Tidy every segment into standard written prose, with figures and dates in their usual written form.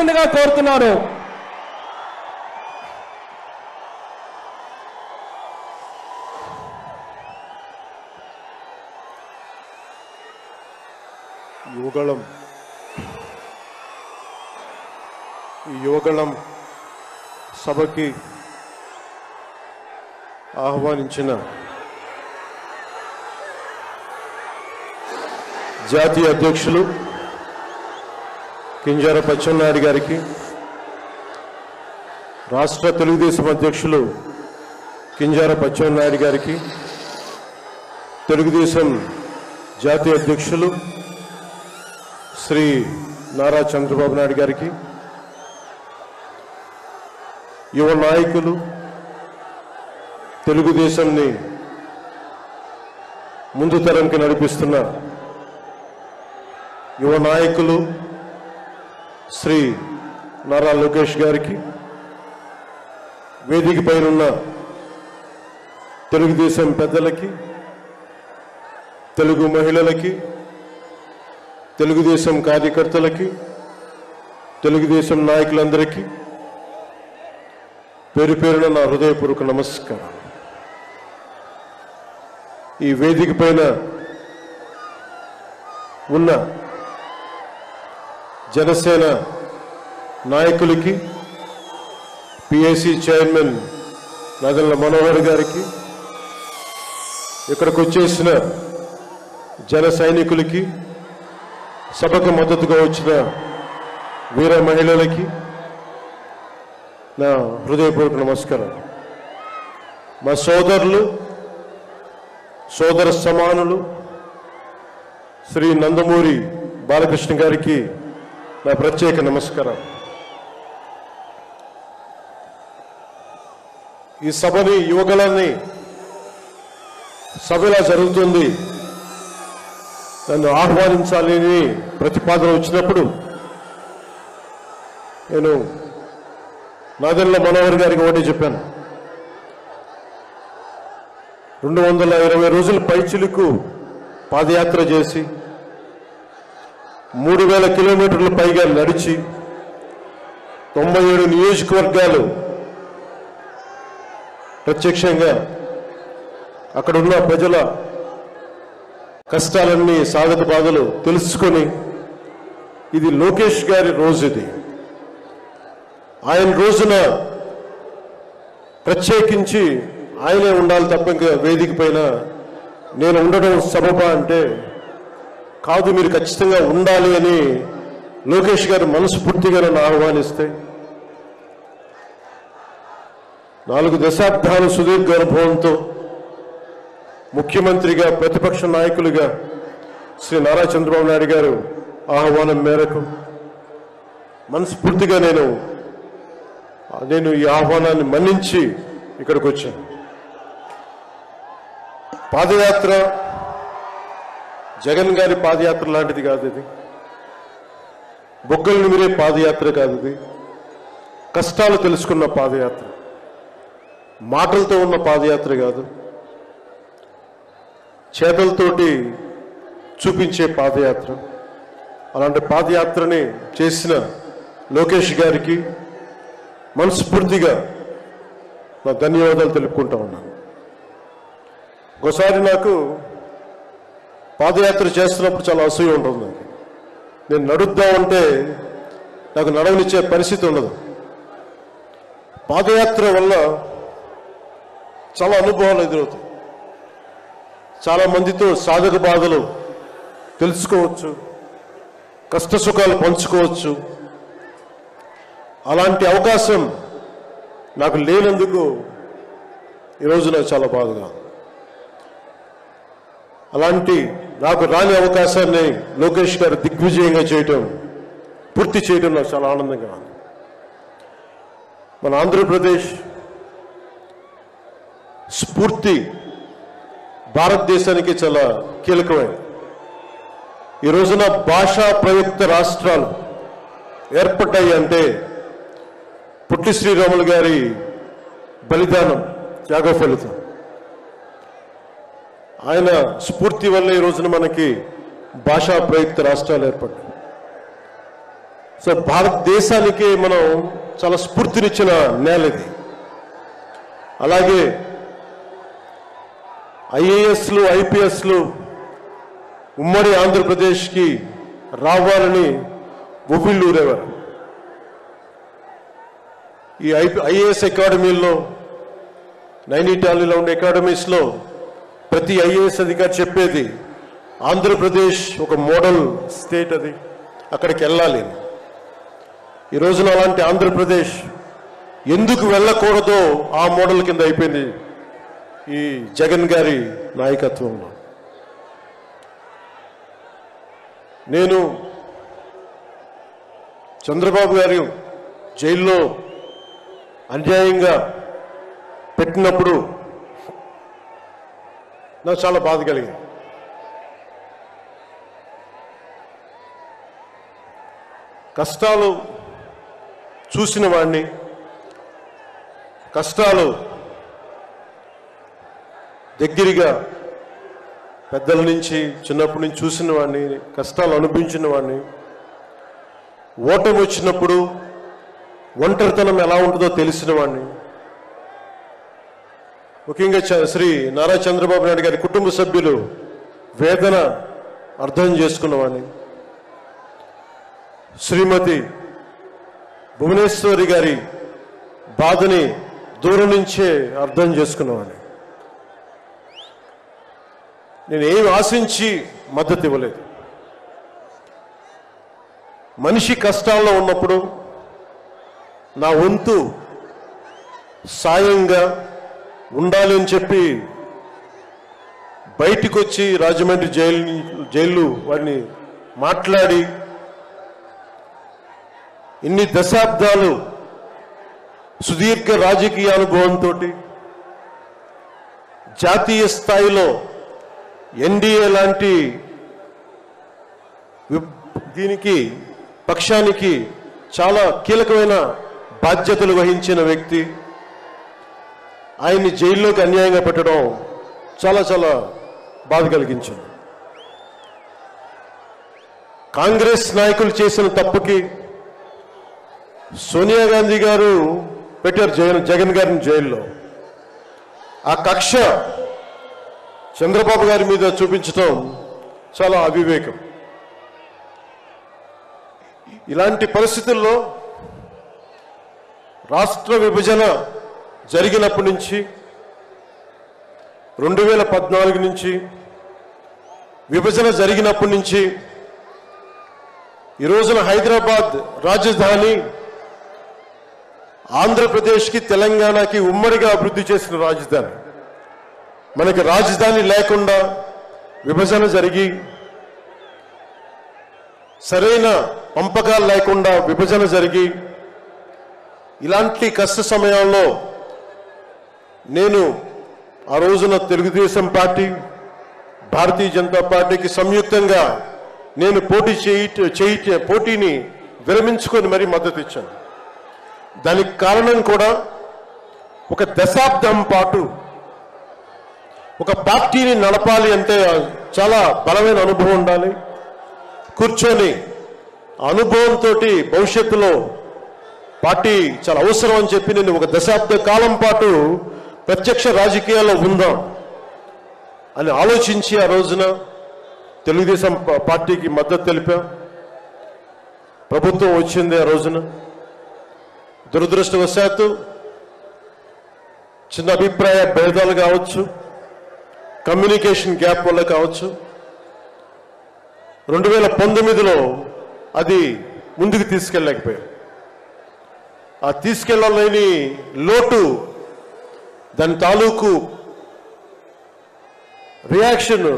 మాట్లాడాల్సిందిగా కోరుతున్నాను. యువగళం సభకి ఆహ్వానించిన జాతీయ అధ్యక్షులు కింజరాపు అచ్చెన్నాయుడు గారికి, రాష్ట్ర తెలుగుదేశం అధ్యక్షులు కింజరాపు అచ్చెన్నాయుడు గారికి, తెలుగుదేశం జాతీయ అధ్యక్షులు శ్రీ నారా చంద్రబాబు నాయుడు గారికి, యువ నాయకులు, తెలుగుదేశంని ముందు తరంకి నడిపిస్తున్న యువ నాయకులు శ్రీ నారా లోకేష్ గారికి, వేదిక పైనున్న తెలుగుదేశం పెద్దలకి, తెలుగు మహిళలకి, తెలుగుదేశం కార్యకర్తలకి, తెలుగుదేశం నాయకులందరికీ పేరు పేరున నా హృదయపూర్వక నమస్కారం. ఈ వేదిక పైన ఉన్న జనసేన నాయకులకి, పిఐసి చైర్మన్ నాదెండ్ల మనోహర్ గారికి, ఇక్కడికి వచ్చేసిన జన సైనికులకి, సభకు మద్దతుగా వచ్చిన వీర మహిళలకి నా హృదయపూర్వక నమస్కారం. మా సోదరులు, సోదర సమానులు శ్రీ నందమూరి బాలకృష్ణ గారికి నా ప్రత్యేక నమస్కారం. ఈ సభని, యువగళాన్ని సభ ఇలా జరుగుతుంది, నన్ను ఆహ్వానించాలని ప్రతిపాదన వచ్చినప్పుడు నేను నాదెండ్ల మనోహర్ గారికి ఒకటి చెప్పాను. 220 రోజుల పైచిలుకు పాదయాత్ర చేసి 3000 కిలోమీటర్ల పైగా నడిచి 97 నియోజకవర్గాలు ప్రత్యక్షంగా అక్కడున్న ప్రజల కష్టాలన్నీ, సాధక బాధలు తెలుసుకొని, ఇది లోకేష్ గారి రోజు, ఇది ఆయన రోజున ప్రత్యేకించి ఆయనే ఉండాలి తప్ప ఇంకా వేదిక పైన నేను ఉండడం సబబా అంటే కాదు, మీరు ఖచ్చితంగా ఉండాలి అని లోకేష్ గారు మనస్ఫూర్తిగా నన్ను ఆహ్వానిస్తే 4 దశాబ్దాలు సుదీర్ఘ అనుభవంతో ముఖ్యమంత్రిగా, ప్రతిపక్ష నాయకులుగా శ్రీ నారా చంద్రబాబు నాయుడు గారు ఆహ్వానం మేరకు మనస్ఫూర్తిగా నేను ఈ ఆహ్వానాన్ని మన్నించి ఇక్కడికి వచ్చాను. పాదయాత్ర జగన్ గారి పాదయాత్ర లాంటిది కాదు, ఇది బొగ్గలు నిమిరే పాదయాత్ర కాదు, ఇది కష్టాలు తెలుసుకున్న పాదయాత్ర, మాటలతో ఉన్న పాదయాత్ర కాదు, చేతలతోటి చూపించే పాదయాత్ర. అలాంటి పాదయాత్రని చేసిన లోకేష్ గారికి మనస్ఫూర్తిగా నా ధన్యవాదాలు తెలుపుకుంటా ఉన్నాను. ఒకసారి నాకు పాదయాత్ర చేస్తున్నప్పుడు చాలా అసూయ ఉంటుంది. నేను నడుద్దామంటే నాకు నడవనిచ్చే పరిస్థితి ఉండదు. పాదయాత్ర వల్ల చాలా అనుభవాలు ఎదురవుతాయి, చాలా మందితో సాధక బాధలు తెలుసుకోవచ్చు, కష్ట సుఖాలు పంచుకోవచ్చు. అలాంటి అవకాశం నాకు లేనందుకు ఈరోజు నాకు చాలా బాధగా. అలాంటి నాకు రాని అవకాశాన్ని లోకేష్ గారు దిగ్విజయంగా చేయటం, పూర్తి చేయడం నాకు చాలా ఆనందంగా ఉంది. మన ఆంధ్రప్రదేశ్ స్ఫూర్తి భారతదేశానికి చాలా కీలకమైనది. ఈ రోజున భాషా ప్రయుక్త రాష్ట్రాలు ఏర్పడ్డాయి అంటే పుట్టి శ్రీరాములు గారి బలిదానం, త్యాగ ఫలితం. ఆయన స్ఫూర్తి వల్ల ఈ రోజున మనకి భాషా ప్రయుక్త రాష్ట్రాలు ఏర్పడ్డాయి. సో భారతదేశానికి మనం చాలా స్ఫూర్తినిచ్చిన నేల ఇది. అలాగే ఐఏఎస్లు ఐపీఎస్లు ఉమ్మడి ఆంధ్రప్రదేశ్కి రావాలని ఉవ్విళ్ళూరేవారు. ఈ ఐఏఎస్ అకాడమీల్లో, నైనిటాల్లో ఉండే అకాడమీస్లో ప్రతి ఐఏఎస్ అధికారి చెప్పేది ఆంధ్రప్రదేశ్ ఒక మోడల్ స్టేట్, అది అక్కడికి వెళ్ళాలి. ఈ రోజున అలాంటి ఆంధ్రప్రదేశ్ ఎందుకు వెళ్ళకూడదో ఆ మోడల్ కింద అయిపోయింది ఈ జగన్ గారి నాయకత్వంలో. నేను చంద్రబాబు గారు జైల్లో అన్యాయంగా పెట్టినప్పుడు నాకు చాలా బాధ కలిగింది. కష్టాలు చూసిన వాడిని, కష్టాలు దగ్గరగా పెద్దల నుంచి చిన్నప్పటి నుంచి చూసిన వాడిని, కష్టాలు అనుభవించిన వాడిని, ఓటమి వచ్చినప్పుడు ఒంటరితనం ఎలా ఉంటుందో తెలిసిన వాడిని, ముఖ్యంగా శ్రీ నారా చంద్రబాబు నాయుడు గారి కుటుంబ సభ్యులు వేదన అర్థం చేసుకున్నవాడిని, శ్రీమతి భువనేశ్వరి గారి బాధని దూరం నుంచే అర్థం చేసుకున్నవాడిని. నేను ఏమి ఆశించి మద్దతు ఇవ్వలేదు. మనిషి కష్టాల్లో ఉన్నప్పుడు నా వంతు సాయంగా ఉండాలి అని చెప్పి బయటికి వచ్చి రాజమండ్రి జైలు వారిని మాట్లాడి ఇన్ని దశాబ్దాలు సుదీర్ఘ రాజకీయ అనుభవంతో జాతీయ స్థాయిలో ఎన్డీఏ లాంటి దీనికి పక్షానికి చాలా కీలకమైన బాధ్యతలు వహించిన వ్యక్తి, ఆయన్ని జైల్లోకి అన్యాయంగా పెట్టడం చాలా చాలా బాధ కలిగించింది. కాంగ్రెస్ నాయకులు చేసిన తప్పుకి సోనియా గాంధీ గారు పెట్టారు జగన్ గారిని జైల్లో. ఆ కక్ష చంద్రబాబు గారి మీద చూపించడం చాలా అవివేకం. ఇలాంటి పరిస్థితుల్లో రాష్ట్ర విభజన జరిగినప్పటి నుంచి 2014 నుంచి విభజన జరిగినప్పటి నుంచి ఈ రోజున హైదరాబాద్ రాజధాని ఆంధ్రప్రదేశ్కి తెలంగాణకి ఉమ్మడిగా అభివృద్ధి చేసిన రాజధాని. మనకి రాజధాని లేకుండా విభజన జరిగి సరైన పంపకాలు లేకుండా విభజన జరిగి ఇలాంటి కష్ట సమయాల్లో నేను ఆ రోజున తెలుగుదేశం పార్టీ, భారతీయ జనతా పార్టీకి సంయుక్తంగా నేను పోటీని విరమించుకొని మరీ మద్దతు ఇచ్చాను. దానికి కారణం కూడా ఒక దశాబ్దం పాటు ఒక పార్టీని నడపాలి అంటే చాలా బలమైన అనుభవం ఉండాలి. కూర్చొని అనుభవంతో భవిష్యత్తులో పార్టీ చాలా అవసరం అని చెప్పి నేను ఒక దశాబ్ద కాలం పాటు ప్రత్యక్ష రాజకీయాల్లో ఉందాం అని ఆలోచించి ఆ రోజున తెలుగుదేశం పార్టీకి మద్దతు తెలిపాం. ప్రభుత్వం వచ్చింది ఆ రోజున. దురదృష్టవశాత్తు చిన్న అభిప్రాయ భేదాలు కావచ్చు, కమ్యూనికేషన్ గ్యాప్ వల్ల కావచ్చు 2019లో అది ముందుకు తీసుకెళ్ళలేకపోయాం. ఆ తీసుకెళ్ళలేని లోటు, దాని తాలూకు రియాక్షన్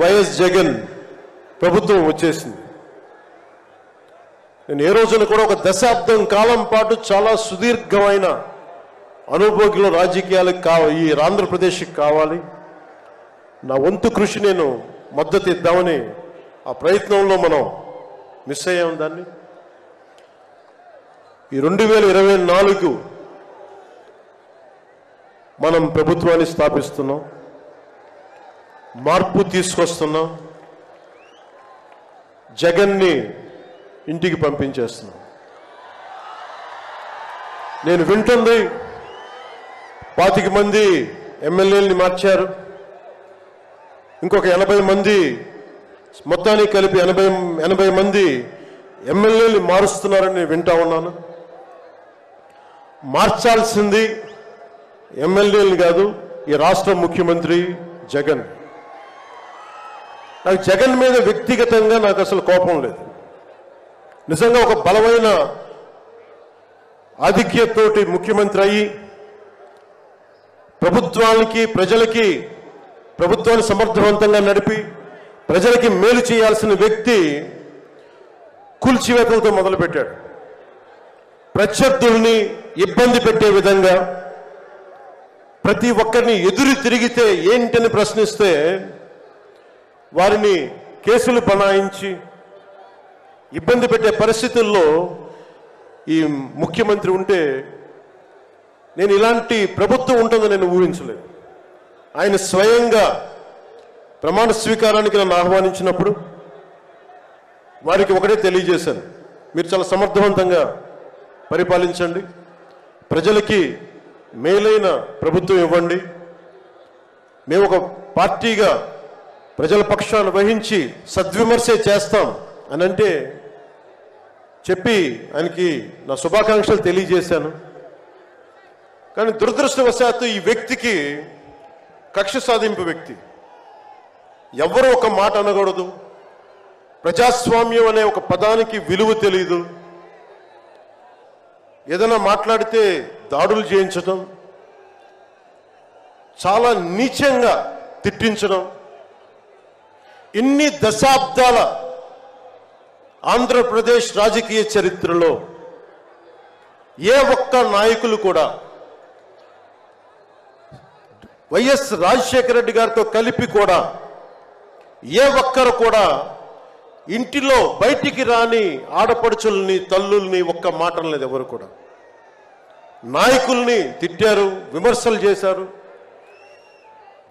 వైఎస్ జగన్ ప్రభుత్వం వచ్చేసింది. నేను ఏ రోజున కూడా ఒక దశాబ్దం కాలం పాటు చాలా సుదీర్ఘమైన అనుభోగిలో రాజకీయాలకు ఈ ఆంధ్రప్రదేశ్కి కావాలి, నా వంతు కృషి నేను మద్దతు ఇద్దామని ఆ ప్రయత్నంలో మనం మిస్ అయ్యాం. దాన్ని ఈ 2024 మనం ప్రభుత్వాన్ని స్థాపిస్తున్నాం, మార్పు తీసుకొస్తున్నాం, జగన్ని ఇంటికి పంపించేస్తున్నాం. నేను వింటుంది 25 మంది ఎమ్మెల్యేలని మార్చారు, ఇంకొక 80 మంది, మొత్తానికి కలిపి 80 మంది ఎమ్మెల్యేలు మారుస్తున్నారని నేను వింటా ఉన్నాను. మార్చాల్సింది ఎమ్మెల్యేలు కాదు, ఈ రాష్ట్ర ముఖ్యమంత్రి జగన్. నాకు జగన్ మీద వ్యక్తిగతంగా నాకు అసలు కోపం లేదు. నిజంగా ఒక బలమైన ఆధిక్యతతోటి ముఖ్యమంత్రి అయ్యి ప్రభుత్వాన్ని సమర్థవంతంగా నడిపి ప్రజలకి మేలు చేయాల్సిన వ్యక్తి కూల్చివేతలతో మొదలుపెట్టాడు. ప్రత్యర్థుల్ని ఇబ్బంది పెట్టే విధంగా ప్రతి ఒక్కరిని ఎదురు తిరిగితే ఏంటని ప్రశ్నిస్తే వారిని కేసులు బనాయించి ఇబ్బంది పెట్టే పరిస్థితుల్లో ఈ ముఖ్యమంత్రి ఉంటే నేను ఇలాంటి ప్రభుత్వం ఉంటుందని నేను ఊహించలేదు. ఆయన స్వయంగా ప్రమాణ స్వీకారానికి నన్ను ఆహ్వానించినప్పుడు వారికి ఒకటే తెలియజేశాను, మీరు చాలా సమర్థవంతంగా పరిపాలించండి, ప్రజలకి మేలైన ప్రభుత్వం ఇవ్వండి, మేము ఒక పార్టీగా ప్రజల పక్షాన్ని వహించి సద్విమర్శే చేస్తాం అని అంటే చెప్పి ఆయనకి నా శుభాకాంక్షలు తెలియజేశాను. కానీ దురదృష్టవశాత్తు ఈ వ్యక్తికి కక్ష సాధింపు వ్యక్తి, ఎవరు ఒక మాట అనకూడదు, ప్రజాస్వామ్యం అనే ఒక పదానికి విలువ తెలియదు, ఏదైనా మాట్లాడితే దాడులు చేయించడం, చాలా నీచంగా తిట్టించడం, ఇన్ని దశాబ్దాల ఆంధ్రప్రదేశ్ రాజకీయ చరిత్రలో ఏ ఒక్క నాయకులు కూడా వైఎస్ రాజశేఖర రెడ్డి గారితో కలిపి కూడా ఏ ఒక్కరు కూడా ఇంటిలో బయటికి రాని ఆడపడుచుల్ని తల్లుల్ని ఒక్క మాట లేదు. ఎవరు కూడా నాయకుల్ని తిట్టారు, విమర్శలు చేశారు,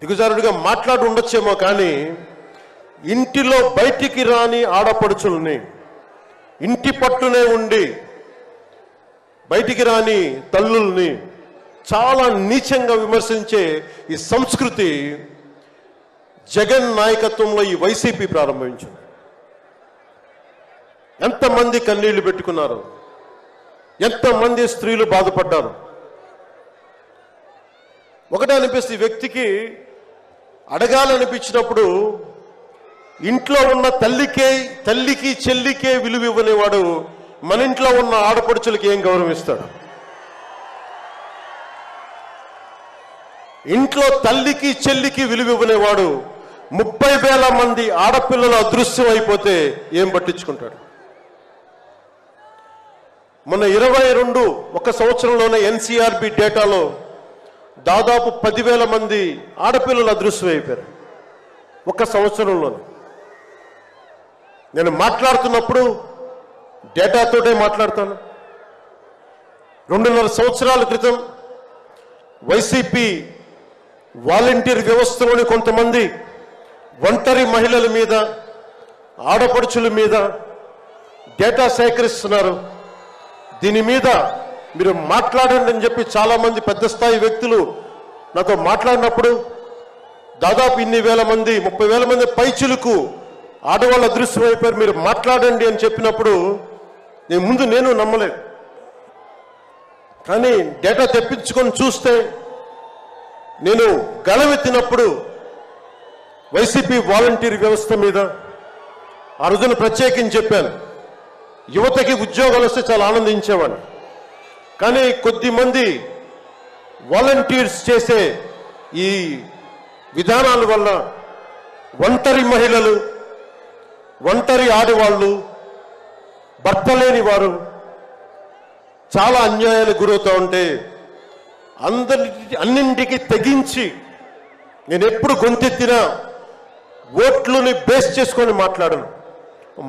దిగజారుడిగా మాట్లాడి ఉండొచ్చేమో, కానీ ఇంటిలో బయటికి రాని ఆడపడుచుల్ని, ఇంటి పట్టునే ఉండి బయటికి రాని తల్లుల్ని చాలా నీచంగా విమర్శించే ఈ సంస్కృతి జగన్ నాయకత్వంలో ఈ వైసీపీ ప్రారంభించింది. ఎంతమంది కన్నీళ్లు పెట్టుకున్నారు, ఎంతమంది స్త్రీలు బాధపడ్డారు. ఒకటే అనిపిస్తుంది, ఈ వ్యక్తికి అడగాలనిపించినప్పుడు ఇంట్లో ఉన్న తల్లికి చెల్లికే విలువ ఇవ్వనేవాడు మన ఇంట్లో ఉన్న ఆడపడుచులకి ఏం గౌరవిస్తాడు? ఇంట్లో తల్లికి చెల్లికి విలువ ఇవ్వనేవాడు 30,000 మంది ఆడపిల్లలు అదృశ్యం అయిపోతే ఏం పట్టించుకుంటాడు? మొన్న 22 ఒక సంవత్సరంలోనే ఎన్సీఆర్బీ డేటాలో దాదాపు 10,000 మంది ఆడపిల్లలు అదృశ్యం అయిపోయారు ఒక సంవత్సరంలోనే. నేను మాట్లాడుతున్నప్పుడు డేటాతోటే మాట్లాడతాను. 2.5 సంవత్సరాల క్రితం వైసీపీ వాలంటీర్ వ్యవస్థలోని కొంతమంది ఒంటరి మహిళల మీద, ఆడపడుచుల మీద డేటా సేకరిస్తున్నారు. దీని మీద మీరు మాట్లాడండి అని చెప్పి చాలామంది పెద్ద స్థాయి వ్యక్తులు నాతో మాట్లాడినప్పుడు దాదాపు ఇన్ని వేల మంది, 30,000 మంది పైచులకు ఆడవాళ్ళు అదృశ్యమైపోయారు, మీరు మాట్లాడండి అని చెప్పినప్పుడు నేను నమ్మలేదు. కానీ డేటా తెప్పించుకొని చూస్తే నేను గళమెత్తినప్పుడు వైసీపీ వాలంటీర్ వ్యవస్థ మీద ఆ రోజున ప్రత్యేకించి చెప్పాను, యువతకి ఉద్యోగాలు వస్తే చాలా ఆనందించేవాడిని. కానీ కొద్దిమంది వాలంటీర్స్ చేసే ఈ విధానాల వల్ల ఒంటరి మహిళలు, ఒంటరి ఆడవాళ్ళు, భర్త లేని వారు చాలా అన్యాయాలకు గురవుతూ ఉంటే అన్నింటికి తెగించి నేను ఎప్పుడు గొంతెత్తినా ఓట్లని బేస్ చేసుకొని మాట్లాడను,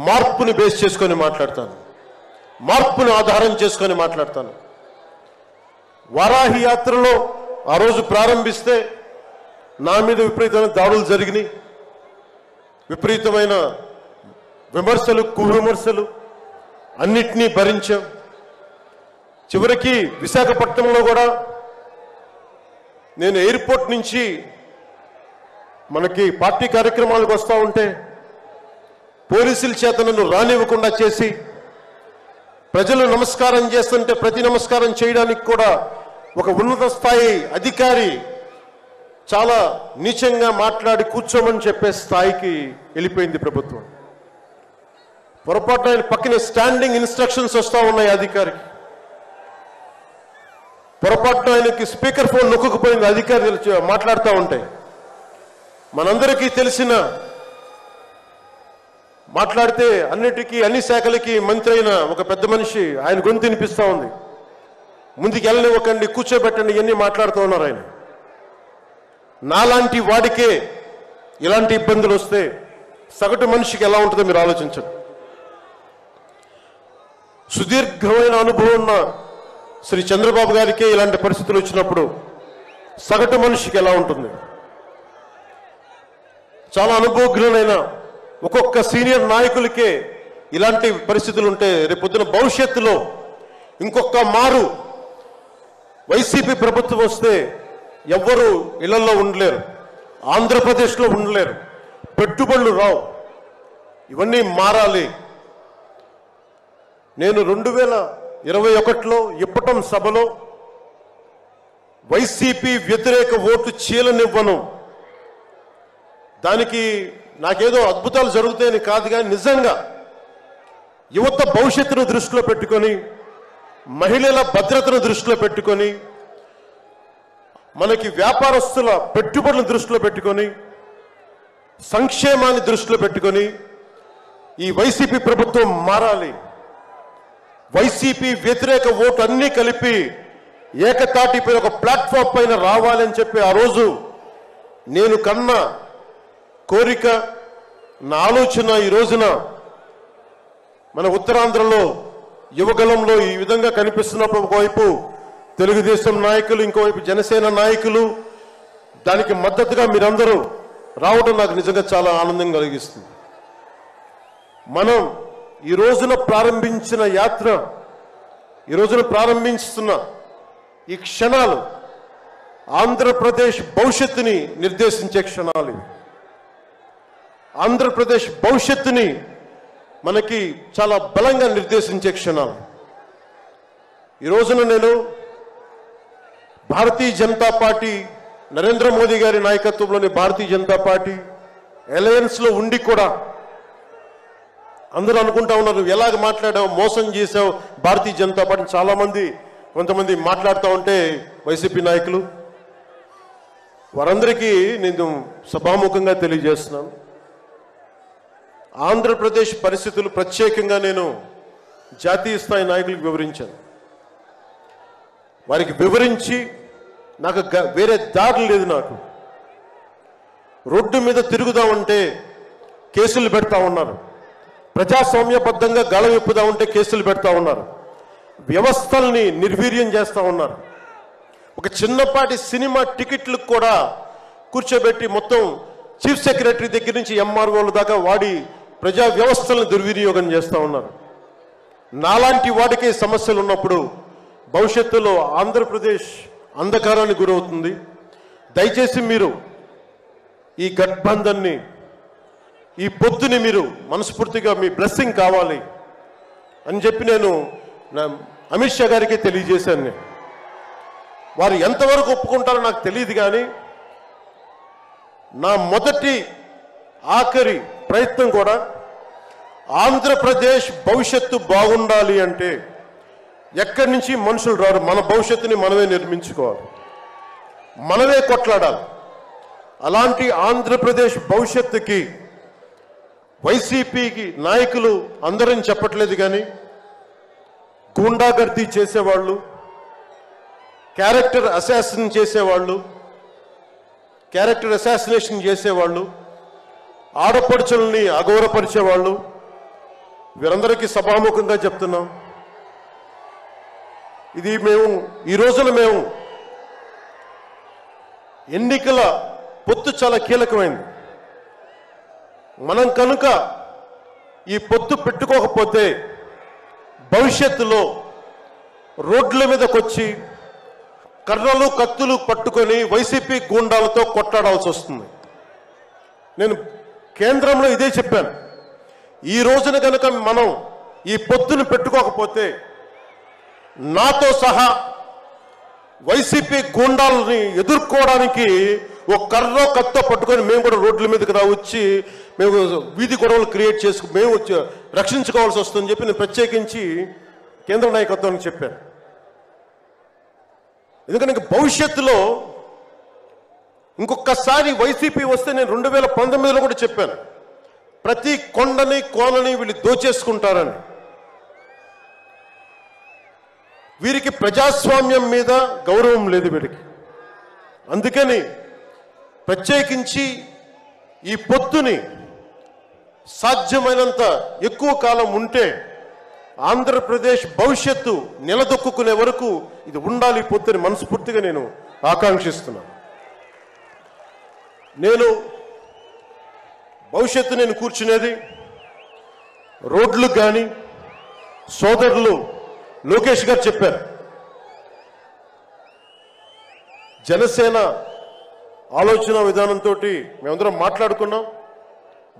మార్పుని బేస్ చేసుకొని మాట్లాడతాను, మార్పుని ఆధారం చేసుకొని మాట్లాడతాను. వారాహి యాత్రలో ఆ రోజు ప్రారంభిస్తే నా మీద విపరీతమైన దాడులు జరిగినాయి, విపరీతమైన విమర్శలు, కువిమర్శలు, అన్నిటినీ భరించాం. చివరికి విశాఖపట్నంలో కూడా నేను ఎయిర్పోర్ట్ నుంచి మనకి పార్టీ కార్యక్రమాలకు వస్తూ ఉంటే పోలీసుల చేత నన్ను రానివ్వకుండా చేసి, ప్రజలు నమస్కారం చేస్తుంటే ప్రతి నమస్కారం చేయడానికి కూడా ఒక ఉన్నత స్థాయి అధికారి చాలా నీచంగా మాట్లాడి కూర్చోమని చెప్పే స్థాయికి వెళ్ళిపోయింది ప్రభుత్వం. పొరపాటు ఆయన పక్కనే స్టాండింగ్ ఇన్స్ట్రక్షన్స్ వస్తూ ఉన్నాయి అధికారికి. పొరపాటు ఆయనకి స్పీకర్ ఫోన్ నొక్కుకుపోయింది అధికారి మాట్లాడుతూ ఉంటాయి. మనందరికీ తెలిసిన మాట్లాడితే అన్నిటికీ అన్ని శాఖలకి మంత్రి అయిన ఒక పెద్ద మనిషి ఆయన గొంతు వినిపిస్తూ ఉంది. ముందుకు వెళ్ళనివ్వకండి, కూర్చోబెట్టండి, ఇవన్నీ మాట్లాడుతూ ఉన్నారు ఆయన. నాలాంటి వాడికే ఇలాంటి ఇబ్బందులు వస్తే సగటు మనిషికి ఎలా ఉంటుందో మీరు ఆలోచించండి. సుదీర్ఘమైన అనుభవం ఉన్న శ్రీ చంద్రబాబు గారికే ఇలాంటి పరిస్థితులు వచ్చినప్పుడు సగటు మనిషికి ఎలా ఉంటుంది? చాలా అనుభవజ్ఞులైన ఒక్కొక్క సీనియర్ నాయకులకే ఇలాంటి పరిస్థితులు ఉంటే రేపొద్దున భవిష్యత్తులో ఇంకొక మారు వైసీపీ ప్రభుత్వం వస్తే ఎవ్వరూ ఇళ్లలో ఉండలేరు, ఆంధ్రప్రదేశ్లో ఉండలేరు, పెట్టుబడులు రావు. ఇవన్నీ మారాలి. నేను 2021లో ఇప్పటం సభలో వైసీపీ వ్యతిరేక ఓటు చీలనివ్వను. దానికి నాకేదో అద్భుతాలు జరుగుతాయని కాదు, కానీ నిజంగా యువత భవిష్యత్తును దృష్టిలో పెట్టుకొని, మహిళల భద్రతను దృష్టిలో పెట్టుకొని, మనకి వ్యాపారస్తుల పెట్టుబడులను దృష్టిలో పెట్టుకొని, సంక్షేమాన్ని దృష్టిలో పెట్టుకొని ఈ వైసీపీ ప్రభుత్వం మారాలి. వైసీపీ వ్యతిరేక ఓటు అన్నీ కలిపి ఏకతాటిపై ఒక ప్లాట్ఫామ్ పైన రావాలని చెప్పి ఆ రోజు నేను కన్న కోరిక, నా ఆలోచన ఈ రోజున మన ఉత్తరాంధ్రలో యువగలంలో ఈ విధంగా కనిపిస్తున్నప్పుడు ఒకవైపు తెలుగుదేశం నాయకులు, ఇంకోవైపు జనసేన నాయకులు, దానికి మద్దతుగా మీరందరూ రావడం నాకు నిజంగా చాలా ఆనందం కలిగిస్తుంది. మనం ఈ రోజున ప్రారంభించిన యాత్ర, ఈ రోజున ప్రారంభిస్తున్న ఈ క్షణాలు ఆంధ్రప్రదేశ్ భవిష్యత్తుని నిర్దేశించే క్షణాలు ఇవి. ఆంధ్రప్రదేశ్ భవిష్యత్తుని మనకి చాలా బలంగా నిర్దేశించే క్షణాలు. ఈ రోజున నేను భారతీయ జనతా పార్టీ, నరేంద్ర మోదీ గారి నాయకత్వంలోని భారతీయ జనతా పార్టీ అలయన్స్లో ఉండి కూడా అందరూ అనుకుంటా ఉన్నారు, ఎలాగ మాట్లాడావు, మోసం చేసావు భారతీయ జనతా పార్టీ. చాలామంది కొంతమంది మాట్లాడుతూ ఉంటే వైసీపీ నాయకులు, వారందరికీ నేను సభాముఖంగా తెలియజేస్తున్నాను, ఆంధ్రప్రదేశ్ పరిస్థితులు ప్రత్యేకంగా నేను జాతీయ స్థాయి నాయకులకు వివరించాను. వారికి వివరించి నాకు వేరే దారి లేదు. నాకు రోడ్డు మీద తిరుగుదామంటే కేసులు పెడతా ఉన్నారు, ప్రజాస్వామ్యబద్ధంగా గళం విప్పుదా ఉంటే కేసులు పెడతా ఉన్నారు, వ్యవస్థల్ని నిర్వీర్యం చేస్తూ ఉన్నారు. ఒక చిన్నపాటి సినిమా టికెట్లకు కూడా కూర్చోబెట్టి మొత్తం చీఫ్ సెక్రటరీ దగ్గర నుంచి ఎంఆర్ఓల దాకా వాడి ప్రజా వ్యవస్థలను దుర్వినియోగం చేస్తూ ఉన్నారు. నాలాంటి వాడికి సమస్యలు ఉన్నప్పుడు భవిష్యత్తులో ఆంధ్రప్రదేశ్ అంధకారానికి గురవుతుంది. దయచేసి మీరు ఈ గఠబంధన్ని, ఈ పొత్తుని మీరు మనస్ఫూర్తిగా మీ బ్లెస్సింగ్ కావాలి అని చెప్పి నేను అమిత్ షా గారికి తెలియజేశాను. నేను వారు ఎంతవరకు ఒప్పుకుంటారో నాకు తెలియదు, కానీ నా మొదటి ఆఖరి ప్రయత్నం కూడా ఆంధ్రప్రదేశ్ భవిష్యత్తు బాగుండాలి అంటే ఎక్కడి నుంచి మనుషులు రారు, మన భవిష్యత్తుని మనమే నిర్మించుకోవాలి, మనమే కొట్లాడాలి. అలాంటి ఆంధ్రప్రదేశ్ భవిష్యత్తుకి వైసీపీకి నాయకులు అందరని చెప్పట్లేదు, కానీ గూండాగర్దీ చేసేవాళ్ళు, క్యారెక్టర్ అసాసినేషన్ చేసేవాళ్ళు, ఆడపడుచుల్ని అగౌరవపరిచేవాళ్ళు, వీరందరికీ సభాముఖంగా చెప్తున్నాం, ఇది ఈ రోజున మేము ఎన్నికల పొత్తు చాలా కీలకమైంది. మనం కనుక ఈ పొత్తు పెట్టుకోకపోతే భవిష్యత్తులో రోడ్ల మీదకి వచ్చి కర్రలు కత్తులు పట్టుకొని వైసీపీ గూండాలతో కొట్లాడాల్సి వస్తుంది. నేను కేంద్రంలో ఇదే చెప్పాను. ఈ రోజున కనుక మనం ఈ పొత్తును పెట్టుకోకపోతే నాతో సహా వైసీపీ గూండాలని ఎదుర్కోవడానికి ఒక కర్ర కత్తో పట్టుకొని మేము కూడా రోడ్ల మీదకి వచ్చి మేము వీధి గొడవలు క్రియేట్ చేసుకు మేము రక్షించుకోవాల్సి వస్తుందని చెప్పి నేను ప్రత్యేకించి కేంద్ర నాయకత్వానికి చెప్పాను. ఎందుకంటే భవిష్యత్తులో ఇంకొకసారి వైసీపీ వస్తే నేను 2019లో కూడా చెప్పాను, ప్రతి కొండని కోనని వీళ్ళు దోచేసుకుంటారని. వీరికి ప్రజాస్వామ్యం మీద గౌరవం లేదు వీరికి. అందుకని ప్రత్యేకించి ఈ పొత్తుని సాధ్యమైనంత ఎక్కువ కాలం ఉంటే ఆంధ్రప్రదేశ్ భవిష్యత్తు నిలదొక్కునే వరకు ఇది ఉండాలి పొత్తుని మనస్ఫూర్తిగా నేను ఆకాంక్షిస్తున్నాను. నేను భవిష్యత్తు నేను కూర్చునేది రోడ్లు కానీ సోదరులు లోకేష్ గారు చెప్పారు, జనసేన ఆలోచన విధానంతో మేమందరం మాట్లాడుకున్నాం.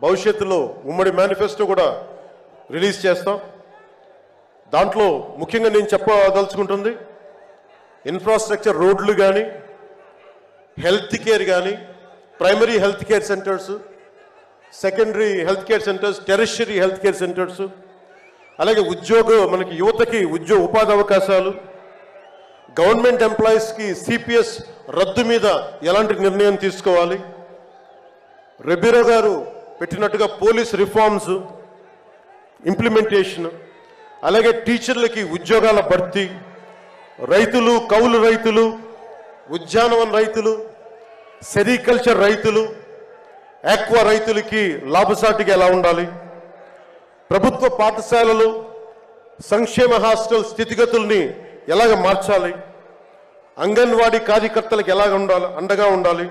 భవిష్యత్తులో ఉమ్మడి మేనిఫెస్టో కూడా రిలీజ్ చేస్తాం. దాంట్లో ముఖ్యంగా నేను చెప్పదలుచుకుంటుంది ఇన్ఫ్రాస్ట్రక్చర్, రోడ్లు కానీ, హెల్త్ కేర్ కానీ, primary health care centres, secondary health care centres, tertiary health care centres, అలాగే మనకి యువతకి ఉపాధి అవకాశాలు, గవర్నమెంట్ ఎంప్లాయీస్కి సిపిఎస్ రద్దు మీద ఎలాంటి నిర్ణయం తీసుకోవాలి, రెబీరా గారు పెట్టినట్టుగా పోలీస్ రిఫార్మ్స్ ఇంప్లిమెంటేషన్, అలాగే టీచర్లకి ఉద్యోగాల భర్తీ, రైతులు, కౌలు రైతులు, ఉద్యానవన రైతులు, సెరికల్చర్ రైతులు, ఆక్వా రైతులకి లాభసాటిగా ఎలా ఉండాలి, ప్రభుత్వ పాఠశాలలు, సంక్షేమ హాస్టల్ స్థితిగతుల్ని ఎలాగ మార్చాలి, అంగన్వాడీ కార్యకర్తలకు ఎలాగ ఉండాలి, అండగా ఉండాలి,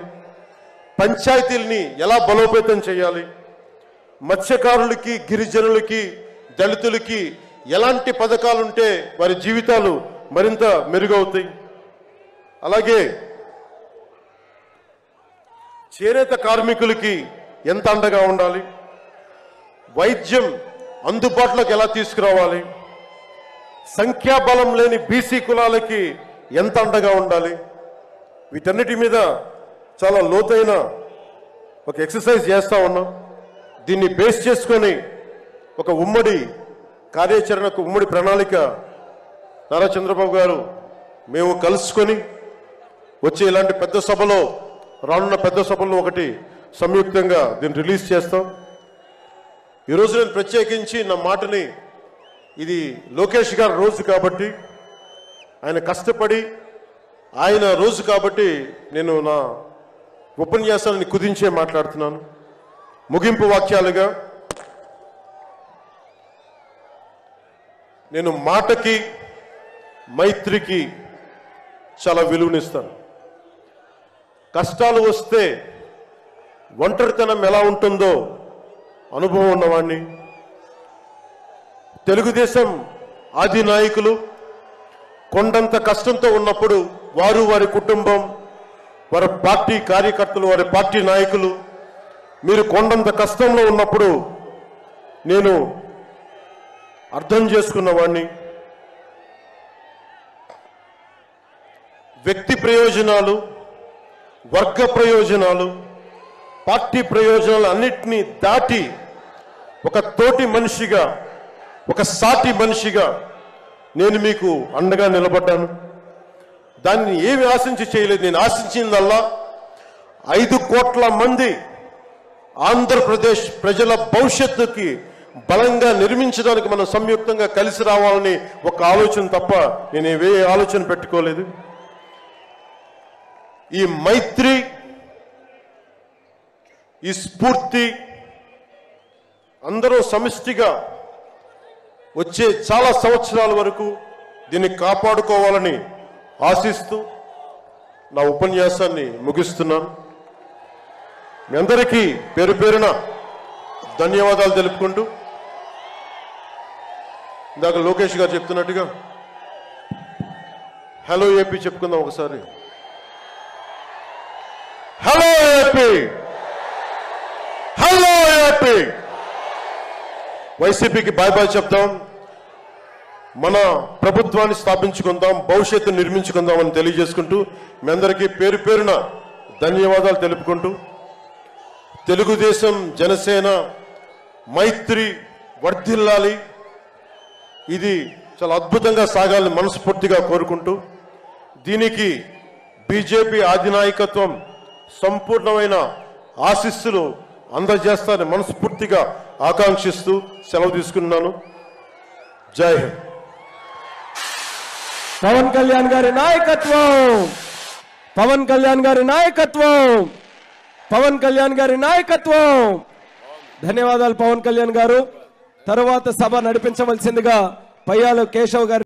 పంచాయతీల్ని ఎలా బలోపేతం చేయాలి, మత్స్యకారులకి, గిరిజనులకి, దళితులకి ఎలాంటి పథకాలుంటే వారి జీవితాలు మరింత మెరుగవుతాయి, అలాగే చేనేత కార్మికులకి ఎంత అండగా ఉండాలి, వైద్యం అందుబాటులోకి ఎలా తీసుకురావాలి, సంఖ్యాబలం లేని బీసీ కులాలకి ఎంత అండగా ఉండాలి, వీటన్నిటి మీద చాలా లోతైన ఒక ఎక్సర్సైజ్ చేస్తూ ఉన్నాం. దీన్ని బేస్ చేసుకొని ఒక ఉమ్మడి కార్యాచరణకు, ఉమ్మడి ప్రణాళిక నారా చంద్రబాబు గారు మేము కలుసుకొని వచ్చే ఇలాంటి పెద్ద సభలో, రానున్న పెద్ద సభల్లో ఒకటి సంయుక్తంగా దీన్ని రిలీజ్ చేస్తాం. ఈరోజు నేను ప్రత్యేకించి నా మాటని, ఇది లోకేష్ గారి రోజు కాబట్టి, ఆయన కష్టపడి ఆయన రోజు కాబట్టి నేను నా ఉపన్యాసాన్ని కుదించే మాట్లాడుతున్నాను. ముగింపు వాక్యాలుగా నేను మాటకి, మైత్రికి చాలా విలువనిస్తాను. కష్టాలు వస్తే ఒంటరితనం ఎలా ఉంటుందో అనుభవం ఉన్నవాడిని. తెలుగుదేశం ఆది నాయకులు కొండంత కష్టంతో ఉన్నప్పుడు వారు, వారి కుటుంబం, వారి పార్టీ కార్యకర్తలు, వారి పార్టీ నాయకులు మీరు కొండంత కష్టంలో ఉన్నప్పుడు నేను అర్థం చేసుకున్నవాడిని. వ్యక్తి ప్రయోజనాలు, వర్గ ప్రయోజనాలు, పార్టీ ప్రయోజనాలు అన్నిటినీ దాటి ఒక తోటి మనిషిగా, ఒక సాటి మనిషిగా నేను మీకు అండగా నిలబడ్డాను. దాన్ని ఏమి ఆశించి చేయలేదు. నేను ఆశించిందల్లా 5 కోట్ల మంది ఆంధ్రప్రదేశ్ ప్రజల భవిష్యత్తుకి బలంగా నిర్మించడానికి మనం సంయుక్తంగా కలిసి రావాలని ఒక ఆలోచన తప్ప నేను ఏ ఆలోచన పెట్టుకోలేదు. ఈ మైత్రి, ఈ స్ఫూర్తి అందరూ సమిష్టిగా వచ్చే చాలా సంవత్సరాల వరకు దీన్ని కాపాడుకోవాలని ఆశిస్తూ నా ఉపన్యాసాన్ని ముగిస్తున్నాను. మీ అందరికీ పేరు పేరున ధన్యవాదాలు తెలుపుకుంటూ ఇందాక లోకేష్ గారు చెప్తున్నట్టుగా హలో ఏపీ చెప్పుకుందాం ఒకసారి. Hello AP, hello AP. వైసీపీకి బాయ్ బాయ్ చెప్దాం, మన ప్రభుత్వాన్ని స్థాపించుకుందాం, భవిష్యత్తు నిర్మించుకుందాం అని తెలియజేసుకుంటూ మీ అందరికీ పేరు పేరున ధన్యవాదాలు తెలుపుకుంటూ, తెలుగుదేశం జనసేన మైత్రి వర్ధిల్లాలి, ఇది చాలా అద్భుతంగా సాగాలని మనస్ఫూర్తిగా కోరుకుంటూ, దీనికి బీజేపీ అధినాయకత్వం సంపూర్ణమైన ఆశీస్సులు అందజేస్తారని మనస్ఫూర్తిగా ఆకాంక్షిస్తూ సెలవు తీసుకున్నాను. జై హింద్. పవన్ కళ్యాణ్ గారి నాయకత్వం, పవన్ కళ్యాణ్ గారి నాయకత్వం, పవన్ కళ్యాణ్ గారి నాయకత్వం. ధన్యవాదాలు పవన్ కళ్యాణ్ గారు. తరువాత సభ నడిపించవలసిందిగా పయ్యాల కేశవ్ గారు